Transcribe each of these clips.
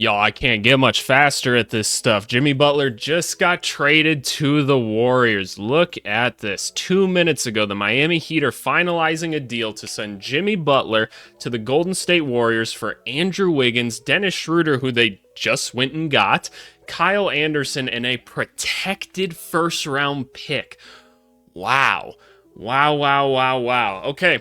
Y'all, I can't get much faster at this stuff. Jimmy Butler just got traded to the Warriors. Look at this. 2 minutes ago, the Miami Heat are finalizing a deal to send Jimmy Butler to the Golden State Warriors for Andrew Wiggins, Dennis Schroeder, who they just went and got, Kyle Anderson, and a protected first-round pick. Wow. Wow, wow, wow, wow. Okay,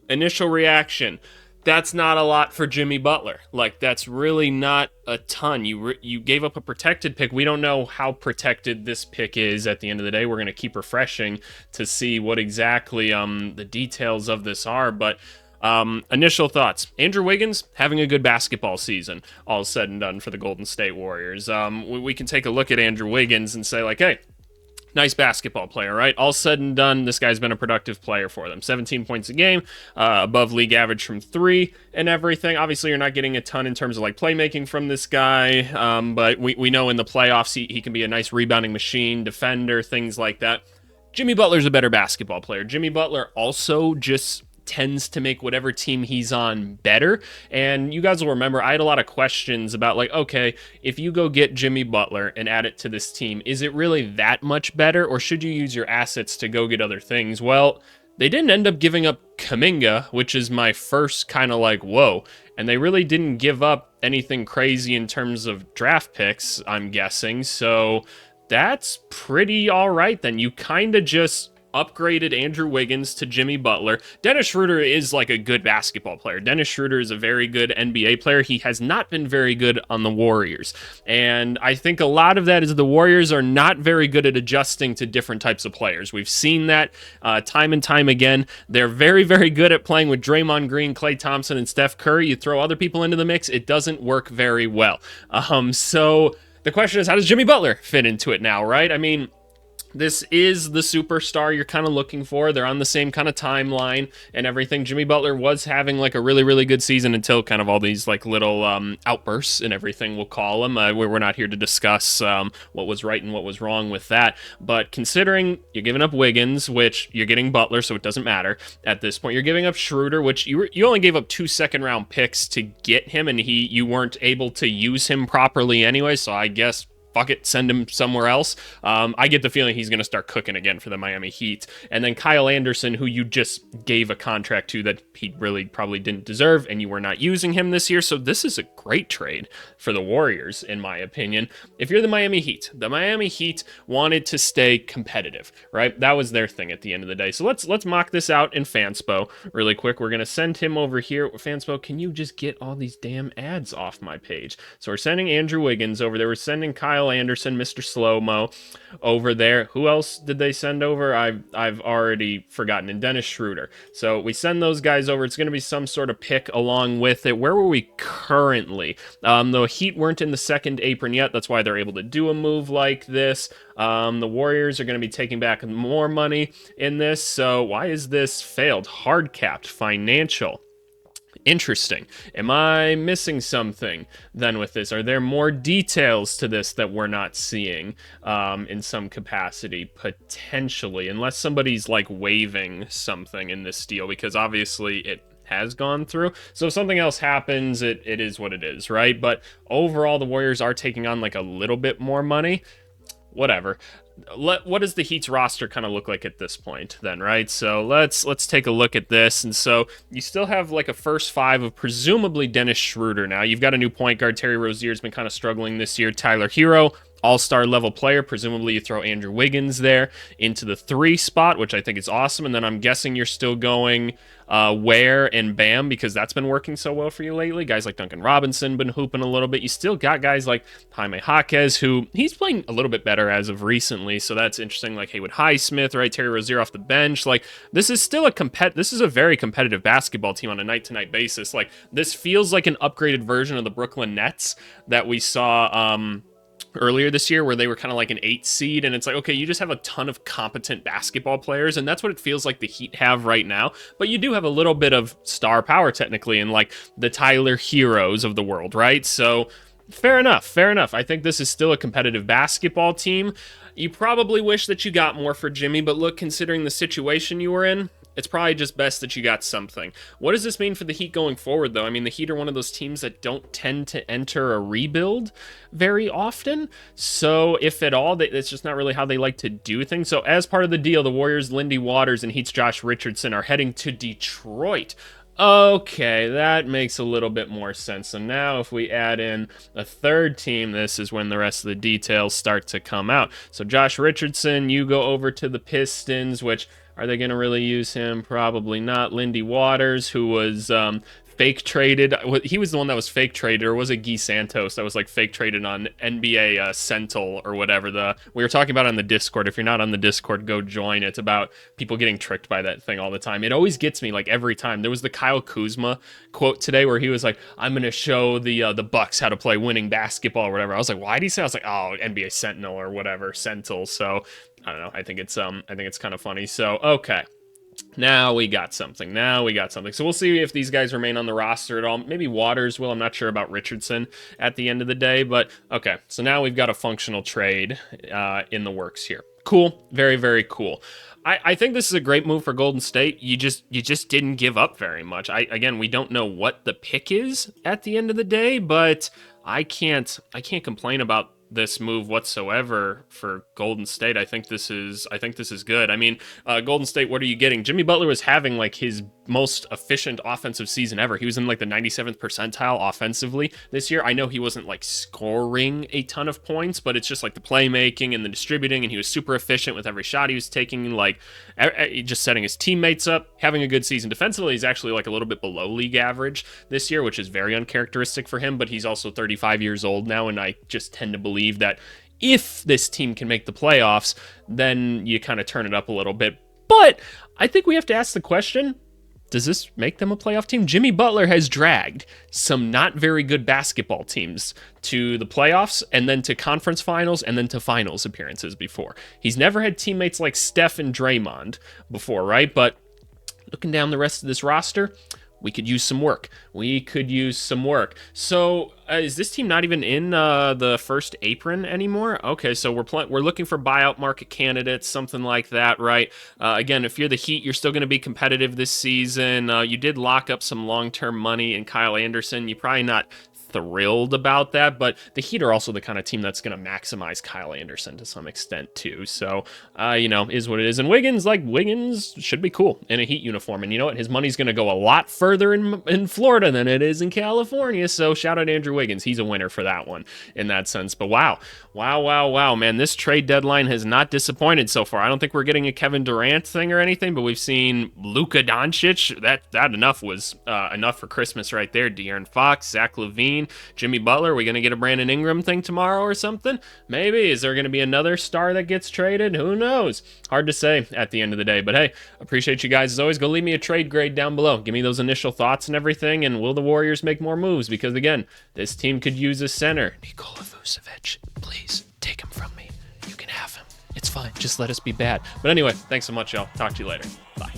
initial reaction. That's not a lot for Jimmy Butler. Like, that's really not a ton. You gave up a protected pick. We don't know how protected this pick is at the end of the day. We're going to keep refreshing to see what exactly the details of this are, but initial thoughts. Andrew Wiggins having a good basketball season, all said and done for the Golden State Warriors. We can take a look at Andrew Wiggins and say, like, hey, nice basketball player, right? All said and done, this guy's been a productive player for them. 17 points a game, above league average from three and everything. Obviously, you're not getting a ton in terms of like playmaking from this guy, but we know in the playoffs he can be a nice rebounding machine, defender, things like that. Jimmy Butler's a better basketball player. Jimmy Butler also just tends to make whatever team he's on better. And you guys will remember I had a lot of questions about like, okay, if you go get Jimmy Butler and add it to this team, is it really that much better, or should you use your assets to go get other things? Well, they didn't end up giving up Kuminga, which is my first kind of like, whoa. And they really didn't give up anything crazy in terms of draft picks, I'm guessing. So that's pretty all right then. You kind of just upgraded Andrew Wiggins to Jimmy Butler. Dennis Schroeder is like a good basketball player. Dennis Schroeder is a very good NBA player. He has not been very good on the Warriors. And I think a lot of that is the Warriors are not very good at adjusting to different types of players. We've seen that time and time again. They're very, very good at playing with Draymond Green, Klay Thompson, and Steph Curry. You throw other people into the mix, it doesn't work very well. So the question is, how does Jimmy Butler fit into it now, right? I mean, this is the superstar you're kind of looking for. They're on the same kind of timeline and everything. Jimmy Butler was having like a really, really good season until kind of all these like little outbursts and everything, we'll call them. We're not here to discuss what was right and what was wrong with that. But considering you're giving up Wiggins, which you're getting Butler, so it doesn't matter at this point. You're giving up Schroeder, which you only gave up 2 second-round picks to get him, and you weren't able to use him properly anyway, so I guess fuck it, send him somewhere else. I get the feeling he's going to start cooking again for the Miami Heat. And then Kyle Anderson, who you just gave a contract to that he really probably didn't deserve, and you were not using him this year. So this is a great trade for the Warriors, in my opinion. If you're the Miami Heat wanted to stay competitive, right? That was their thing at the end of the day. So let's mock this out in Fanspo really quick. We're going to send him over here. Fanspo, can you just get all these damn ads off my page? So we're sending Andrew Wiggins over there. We're sending Kyle Anderson, Mr. Slow-Mo over there. Who else did they send over? I've already forgotten. And Dennis Schroeder. So we send those guys over. It's going to be some sort of pick along with it. Where were we currently? The Heat weren't in the second apron yet. That's why they're able to do a move like this. The Warriors are going to be taking back more money in this. So why is this failed? Hard capped, financial. Interesting. Am I missing something then with this? Are there more details to this that we're not seeing in some capacity? Potentially, unless somebody's like waiving something in this deal, because obviously it has gone through. So if something else happens, it is what it is, right? But overall, the Warriors are taking on like a little bit more money. Whatever. What does the Heat's roster kind of look like at this point then, right? So let's take a look at this. And so you still have like a first five of presumably Dennis Schroeder now. You've got a new point guard. Terry Rozier's been kind of struggling this year. Tyler Hero, all-star level player. Presumably you throw Andrew Wiggins there into the 3 spot, which I think is awesome. And then I'm guessing you're still going Ware and Bam, because that's been working so well for you lately. Guys like Duncan Robinson been hooping a little bit. You still got guys like Jaime Jaquez, who he's playing a little bit better as of recently, so that's interesting. Like Haywood Highsmith, right? Terry Rozier off the bench. Like, this is still this is a very competitive basketball team on a night-to-night basis. Like, this feels like an upgraded version of the Brooklyn Nets that we saw earlier this year, where they were kind of like an 8 seed, and it's like, okay, you just have a ton of competent basketball players, and that's what it feels like the Heat have right now. But you do have a little bit of star power technically in like the Tyler Heroes of the world, right? So fair enough. I think this is still a competitive basketball team. You probably wish that you got more for Jimmy, but look, considering the situation you were in, it's probably just best that you got something. What does this mean for the Heat going forward, though? I mean, the Heat are one of those teams that don't tend to enter a rebuild very often. So, if at all, it's just not really how they like to do things. So, as part of the deal, the Warriors' Lindy Waters and Heat's Josh Richardson are heading to Detroit. Okay, that makes a little bit more sense. So now if we add in a third team, this is when the rest of the details start to come out. So Josh Richardson, you go over to the Pistons, which, are they going to really use him? Probably not. Lindy Waters, who was fake traded. He was the one that was fake traded, or was it Guy Santos that was like fake traded on NBA Sentinel or whatever? We were talking about on the Discord. If you're not on the Discord, go join. It's about people getting tricked by that thing all the time. It always gets me, like, every time. There was the Kyle Kuzma quote today where he was like, "I'm gonna show the Bucks how to play winning basketball," or whatever. I was like, why did he say? I was like, oh, NBA Sentinel or whatever, Sentinel. So I don't know. I think it's kind of funny. So okay. Now we got something. So we'll see if these guys remain on the roster at all. Maybe Waters will. I'm not sure about Richardson at the end of the day. But okay, so now we've got a functional trade in the works here. Cool. Very, very cool. I think this is a great move for Golden State. You just didn't give up very much. Again, we don't know what the pick is at the end of the day, but I can't complain about this move whatsoever for Golden State. I think this is good. I mean, Golden State, what are you getting? Jimmy Butler was having like his most efficient offensive season ever. He was in like the 97th percentile offensively this year. I know he wasn't like scoring a ton of points, but it's just like the playmaking and the distributing, and he was super efficient with every shot he was taking, like just setting his teammates up, having a good season. Defensively, he's actually like a little bit below league average this year, which is very uncharacteristic for him, but he's also 35 years old now, and I just tend to believe that if this team can make the playoffs, then you kind of turn it up a little bit. But I think we have to ask the question, does this make them a playoff team? Jimmy Butler has dragged some not very good basketball teams to the playoffs and then to conference finals and then to finals appearances before. He's never had teammates like Steph and Draymond before, right? But looking down the rest of this roster, we could use some work. So is this team not even in the first apron anymore? Okay, so we're looking for buyout market candidates, something like that, right? Again, if you're the Heat, you're still going to be competitive this season. You did lock up some long-term money in Kyle Anderson. You're probably not thrilled about that, but the Heat are also the kind of team that's going to maximize Kyle Anderson to some extent too. So, is what it is. And Wiggins should be cool in a Heat uniform. And you know what? His money's going to go a lot further in Florida than it is in California. So shout out Andrew Wiggins. He's a winner for that one in that sense. But wow, man, this trade deadline has not disappointed so far. I don't think we're getting a Kevin Durant thing or anything, but we've seen Luka Doncic. That enough was enough for Christmas right there. De'Aaron Fox, Zach LaVine, Jimmy Butler. Are we going to get a Brandon Ingram thing tomorrow or something? Maybe. Is there going to be another star that gets traded? Who knows? Hard to say at the end of the day. But hey, appreciate you guys as always. Go leave me a trade grade down below. Give me those initial thoughts and everything. And will the Warriors make more moves? Because again, this team could use a center. Nikola Vucevic, please take him from me. You can have him. It's fine. Just let us be bad. But anyway, thanks so much, y'all. Talk to you later. Bye.